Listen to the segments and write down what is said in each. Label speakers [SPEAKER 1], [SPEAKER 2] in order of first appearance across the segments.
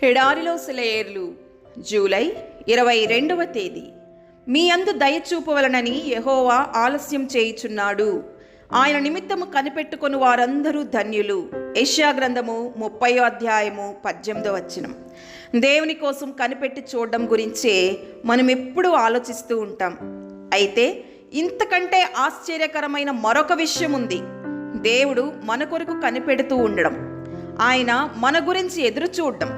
[SPEAKER 1] ఎడారిలో సెలయేర్లు జూలై 22వ తేదీ. మీ అందు దయ చూపవలనని యెహోవా ఆలస్యం చేయుచున్నాడు. ఆయన నిమిత్తము కనిపెట్టుకొని వారందరూ ధన్యులు. యెషయా గ్రంథము 30వ అధ్యాయము 18వ వచనం. దేవుని కోసం కనిపెట్టి చూడడం గురించే మనం ఎప్పుడూ ఆలోచిస్తూ ఉంటాం. అయితే ఇంతకంటే ఆశ్చర్యకరమైన మరొక విషయం ఉంది. దేవుడు మన కొరకు కనిపెడుతూ ఉండడం, ఆయన మన గురించి ఎదురు చూడడం,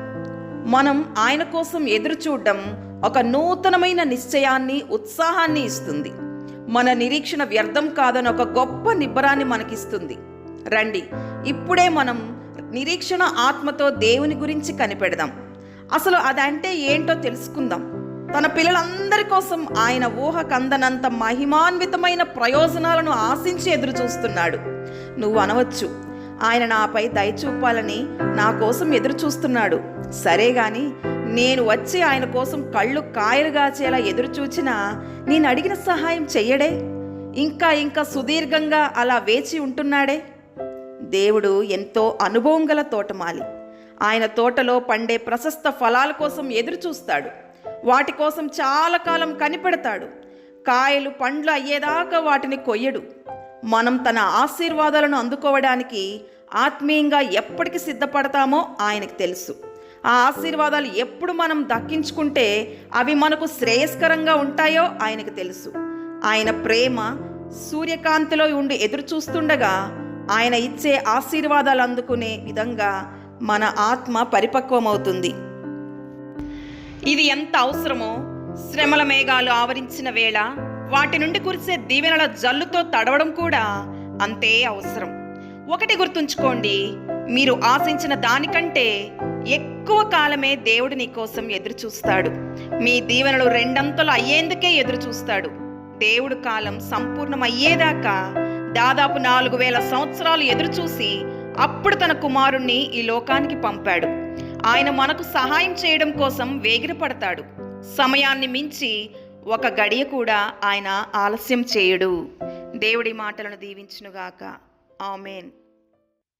[SPEAKER 1] మనం ఆయన కోసం ఎదురు చూడడం ఒక నూతనమైన నిశ్చయాన్ని, ఉత్సాహాన్ని ఇస్తుంది. మన నిరీక్షణ వ్యర్థం కాదని ఒక గొప్ప నిబ్బరాన్ని మనకిస్తుంది. రండి, ఇప్పుడే మనం నిరీక్షణ ఆత్మతో దేవుని గురించి కనిపెడదాం. అసలు అదంటే ఏంటో తెలుసుకుందాం. తన పిల్లలందరి కోసం ఆయన ఊహకందనంత మహిమాన్వితమైన ప్రయోజనాలను ఆశించి ఎదురు చూస్తున్నాడు. నువ్వు అనవచ్చు, ఆయన నాపై దయ చూపాలని నా కోసం ఎదురు చూస్తున్నాడు. సరే గాని నేను వచ్చి ఆయన కోసం కళ్ళు కాయలు గాచేలా ఎదురు చూచినా నేను అడిగిన సహాయం చెయ్యడే? ఇంకా సుదీర్ఘంగా అలా వేచి ఉంటున్నాడే? దేవుడు ఎంతో అనుభవం గల తోటమాలి. ఆయన తోటలో పండే ప్రశస్త ఫలాల కోసం ఎదురు చూస్తాడు. వాటి కోసం చాలా కాలం కనిపెడతాడు. కాయలు, పండ్లు అయ్యేదాకా వాటిని కొయ్యడు. మనం తన ఆశీర్వాదాలను అందుకోవడానికి ఆత్మీయంగా ఎప్పటికి సిద్ధపడతామో ఆయనకు తెలుసు. ఆ ఆశీర్వాదాలు ఎప్పుడు మనం దక్కించుకుంటే అవి మనకు శ్రేయస్కరంగా ఉంటాయో ఆయనకు తెలుసు. ఆయన ప్రేమ సూర్యకాంతిలో ఉండి ఎదురు చూస్తుండగా ఆయన ఇచ్చే ఆశీర్వాదాలు అందుకునే విధంగా మన ఆత్మ పరిపక్వమవుతుంది. ఇది ఎంత అవసరమో శ్రమల మేఘాలు ఆవరించిన వేళ వాటి నుండి కురిసే దీవెనల జల్లుతో తడవడం కూడా అంతే అవసరం. ఒకటి గుర్తుంచుకోండి, మీరు ఆశించిన దానికంటే ఎక్కువ కాలమే దేవుడు నీ కోసం ఎదురు చూస్తాడు. మీ దీవెనలు రెండంతలు అయ్యేందుకే ఎదురు చూస్తాడు. దేవుడు కాలం సంపూర్ణమయ్యేదాకా దాదాపు 4000 సంవత్సరాలు ఎదురు చూసి అప్పుడు తన కుమారుణ్ణి ఈ లోకానికి పంపాడు. ఆయన మనకు సహాయం చేయడం కోసం వేగిరపడతాడు. సమయాన్ని మించి ఒక గడియ కూడా ఆయన ఆలస్యం చేయడు. దేవుడి మాటలను దీవించునుగాక. ఆమేన్.